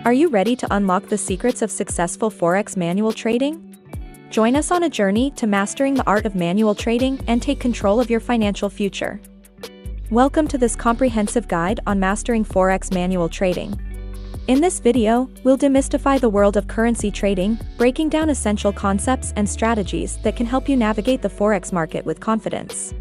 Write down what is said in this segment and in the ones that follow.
Are you ready to unlock the secrets of successful Forex manual trading? Join us on a journey to mastering the art of manual trading and take control of your financial future. Welcome to this comprehensive guide on mastering Forex manual trading. In this video, we'll demystify the world of currency trading, breaking down essential concepts and strategies that can help you navigate the Forex market with confidence.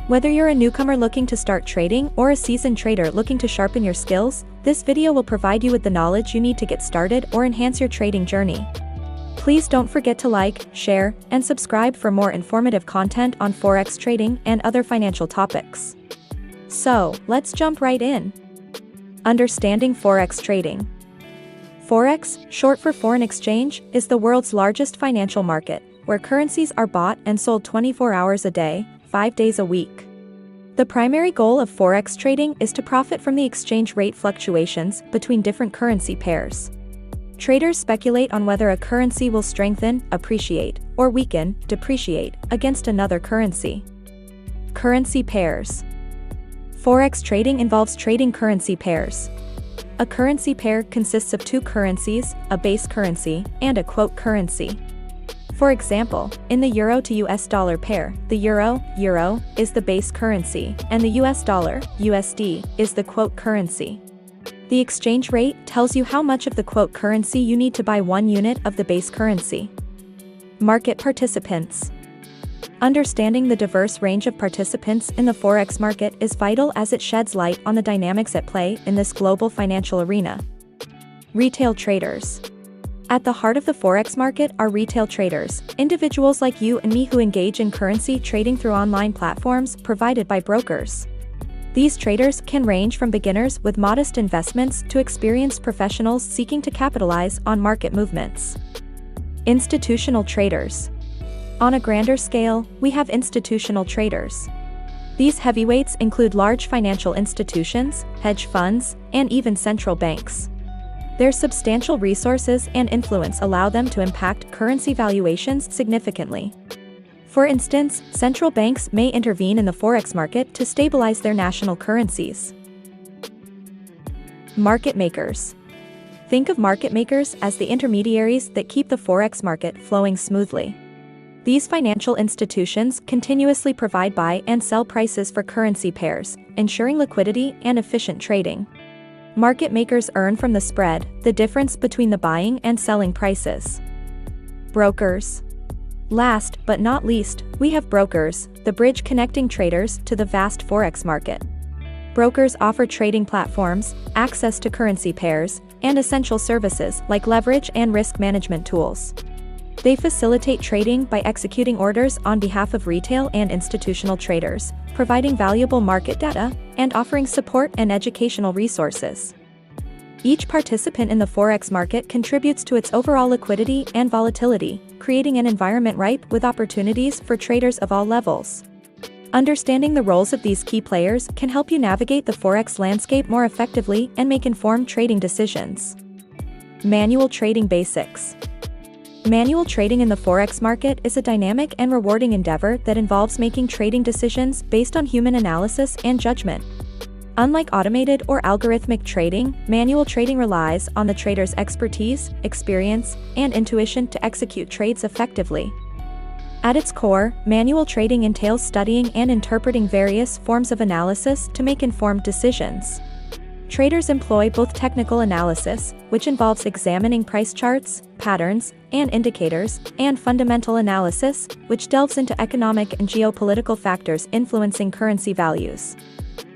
Whether you're a newcomer looking to start trading or a seasoned trader looking to sharpen your skills, this video will provide you with the knowledge you need to get started or enhance your trading journey. Please don't forget to like, share, and subscribe for more informative content on Forex trading and other financial topics. So, let's jump right in. Understanding Forex trading. Forex, short for foreign exchange, is the world's largest financial market, where currencies are bought and sold 24 hours a day, 5 days a week. The primary goal of Forex trading is to profit from the exchange rate fluctuations between different currency pairs. Traders speculate on whether a currency will strengthen, appreciate, or weaken, depreciate, against another currency. Currency pairs. Forex trading involves trading currency pairs. A currency pair consists of two currencies, a base currency, and a quote currency. For example, in the euro to US dollar pair, the euro is the base currency, and the US dollar, USD, is the quote currency. The exchange rate tells you how much of the quote currency you need to buy 1 unit of the base currency. Market participants. Understanding the diverse range of participants in the Forex market is vital as it sheds light on the dynamics at play in this global financial arena. Retail traders. At the heart of the Forex market are retail traders, individuals like you and me who engage in currency trading through online platforms provided by brokers. These traders can range from beginners with modest investments to experienced professionals seeking to capitalize on market movements. Institutional traders. On a grander scale, we have institutional traders. These heavyweights include large financial institutions, hedge funds, and even central banks. Their substantial resources and influence allow them to impact currency valuations significantly. For instance, central banks may intervene in the Forex market to stabilize their national currencies. Market makers. Think of market makers as the intermediaries that keep the Forex market flowing smoothly. These financial institutions continuously provide buy and sell prices for currency pairs, ensuring liquidity and efficient trading. Market makers earn from the spread, the difference between the buying and selling prices. Brokers. Last but not least, we have brokers, the bridge connecting traders to the vast Forex market. Brokers offer trading platforms, access to currency pairs, and essential services like leverage and risk management tools. They facilitate trading by executing orders on behalf of retail and institutional traders, providing valuable market data, and offering support and educational resources. Each participant in the Forex market contributes to its overall liquidity and volatility, creating an environment ripe with opportunities for traders of all levels. Understanding the roles of these key players can help you navigate the Forex landscape more effectively and make informed trading decisions. Manual trading basics. Manual trading in the Forex market is a dynamic and rewarding endeavor that involves making trading decisions based on human analysis and judgment. Unlike automated or algorithmic trading, manual trading relies on the trader's expertise, experience, and intuition to execute trades effectively. At its core, manual trading entails studying and interpreting various forms of analysis to make informed decisions. Traders employ both technical analysis, which involves examining price charts, patterns, and indicators, and fundamental analysis, which delves into economic and geopolitical factors influencing currency values.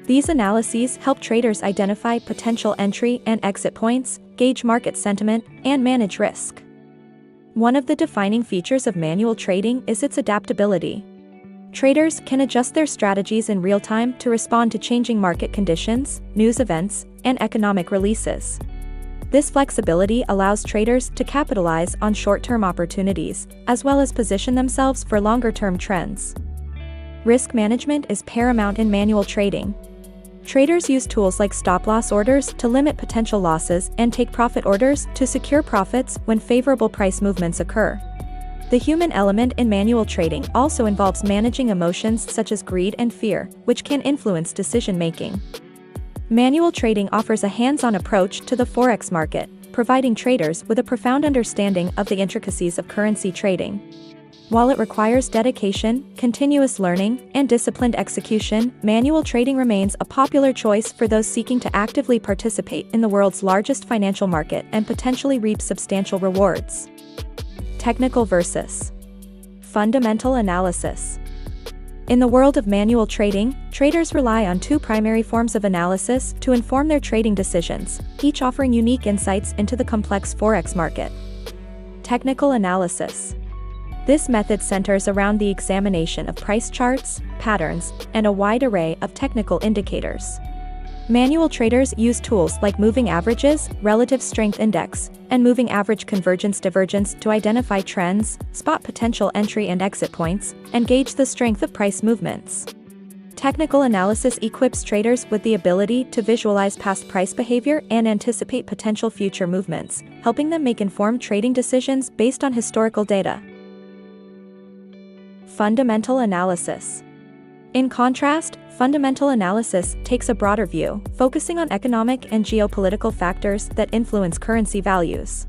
These analyses help traders identify potential entry and exit points, gauge market sentiment, and manage risk. One of the defining features of manual trading is its adaptability. Traders can adjust their strategies in real time to respond to changing market conditions, news events, and economic releases. This flexibility allows traders to capitalize on short-term opportunities, as well as position themselves for longer-term trends. Risk management is paramount in manual trading. Traders use tools like stop-loss orders to limit potential losses and take profit orders to secure profits when favorable price movements occur. The human element in manual trading also involves managing emotions such as greed and fear, which can influence decision-making. Manual trading offers a hands-on approach to the Forex market, providing traders with a profound understanding of the intricacies of currency trading. While it requires dedication, continuous learning, and disciplined execution, manual trading remains a popular choice for those seeking to actively participate in the world's largest financial market and potentially reap substantial rewards. Technical versus fundamental analysis. In the world of manual trading, traders rely on two primary forms of analysis to inform their trading decisions, each offering unique insights into the complex Forex market. Technical analysis. This method centers around the examination of price charts, patterns, and a wide array of technical indicators. Manual traders use tools like moving averages, relative strength index, and moving average convergence-divergence to identify trends, spot potential entry and exit points, and gauge the strength of price movements. Technical analysis equips traders with the ability to visualize past price behavior and anticipate potential future movements, helping them make informed trading decisions based on historical data. Fundamental analysis. In contrast, fundamental analysis takes a broader view, focusing on economic and geopolitical factors that influence currency values.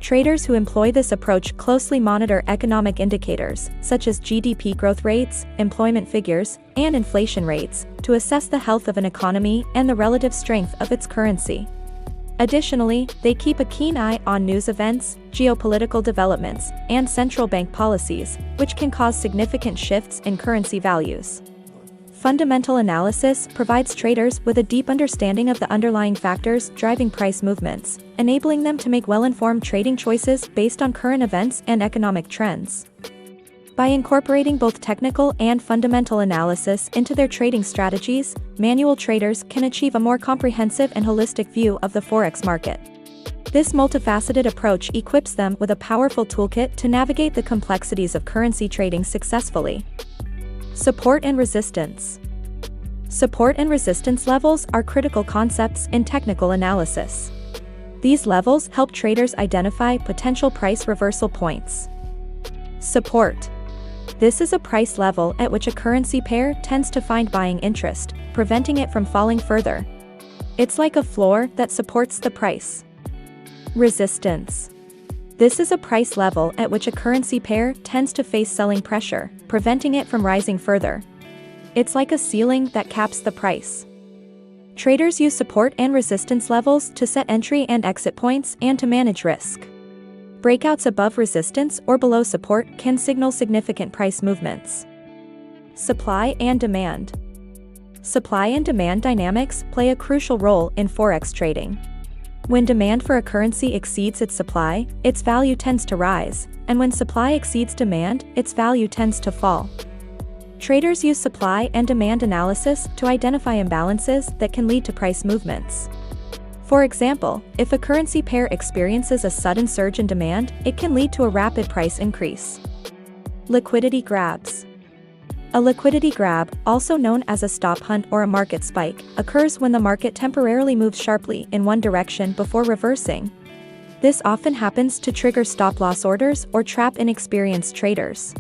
Traders who employ this approach closely monitor economic indicators, such as GDP growth rates, employment figures, and inflation rates, to assess the health of an economy and the relative strength of its currency. Additionally, they keep a keen eye on news events, geopolitical developments, and central bank policies, which can cause significant shifts in currency values. Fundamental analysis provides traders with a deep understanding of the underlying factors driving price movements, enabling them to make well-informed trading choices based on current events and economic trends. By incorporating both technical and fundamental analysis into their trading strategies, manual traders can achieve a more comprehensive and holistic view of the Forex market. This multifaceted approach equips them with a powerful toolkit to navigate the complexities of currency trading successfully. Support and resistance. Support and resistance levels are critical concepts in technical analysis. These levels help traders identify potential price reversal points. Support. This is a price level at which a currency pair tends to find buying interest, preventing it from falling further. It's like a floor that supports the price. Resistance. This is a price level at which a currency pair tends to face selling pressure, preventing it from rising further. It's like a ceiling that caps the price. Traders use support and resistance levels to set entry and exit points and to manage risk. Breakouts above resistance or below support can signal significant price movements. Supply and demand. Supply and demand dynamics play a crucial role in Forex trading. When demand for a currency exceeds its supply, its value tends to rise, and when supply exceeds demand, its value tends to fall. Traders use supply and demand analysis to identify imbalances that can lead to price movements. For example, if a currency pair experiences a sudden surge in demand, it can lead to a rapid price increase. Liquidity grabs. A liquidity grab, also known as a stop hunt or a market spike, occurs when the market temporarily moves sharply in one direction before reversing. This often happens to trigger stop-loss orders or trap inexperienced traders.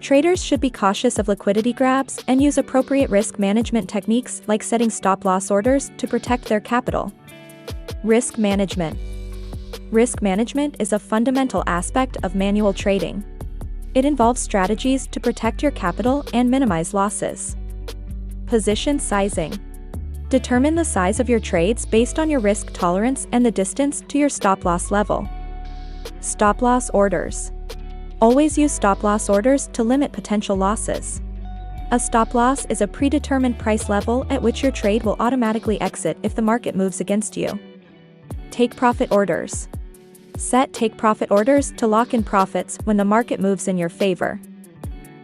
Traders should be cautious of liquidity grabs and use appropriate risk management techniques like setting stop-loss orders to protect their capital. Risk management. Risk management is a fundamental aspect of manual trading. It involves strategies to protect your capital and minimize losses. Position sizing. Determine the size of your trades based on your risk tolerance and the distance to your stop-loss level. Stop-loss orders. Always use stop-loss orders to limit potential losses. A stop-loss is a predetermined price level at which your trade will automatically exit if the market moves against you. Take-profit orders. Set take-profit orders to lock in profits when the market moves in your favor.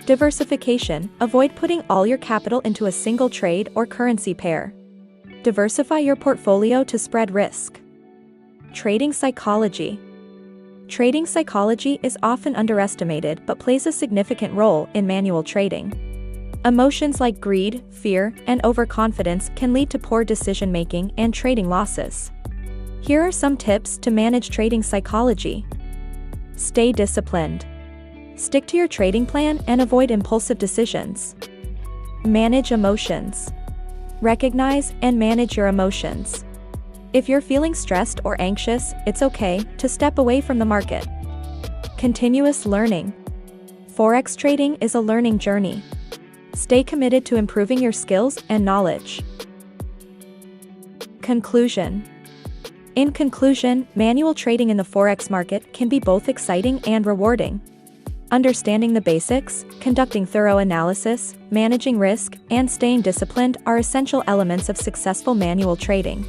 Diversification. Avoid putting all your capital into a single trade or currency pair. Diversify your portfolio to spread risk. Trading psychology. Trading psychology is often underestimated but plays a significant role in manual trading. Emotions like greed, fear, and overconfidence can lead to poor decision-making and trading losses. Here are some tips to manage trading psychology. Stay disciplined. Stick to your trading plan and avoid impulsive decisions. Manage emotions. Recognize and manage your emotions. If you're feeling stressed or anxious, it's okay to step away from the market. Continuous learning. Forex trading is a learning journey. Stay committed to improving your skills and knowledge. Conclusion. In conclusion, manual trading in the Forex market can be both exciting and rewarding. Understanding the basics, conducting thorough analysis, managing risk, and staying disciplined are essential elements of successful manual trading.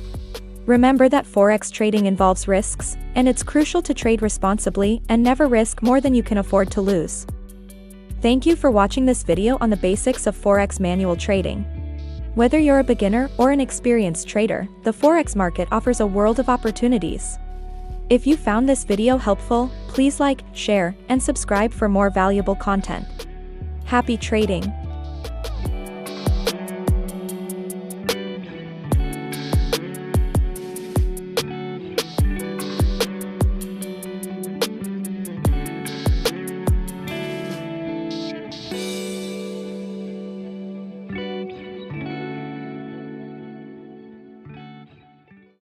Remember that Forex trading involves risks, and it's crucial to trade responsibly and never risk more than you can afford to lose. Thank you for watching this video on the basics of Forex manual trading. Whether you're a beginner or an experienced trader, the Forex market offers a world of opportunities. If you found this video helpful, please like, share, and subscribe for more valuable content. Happy trading!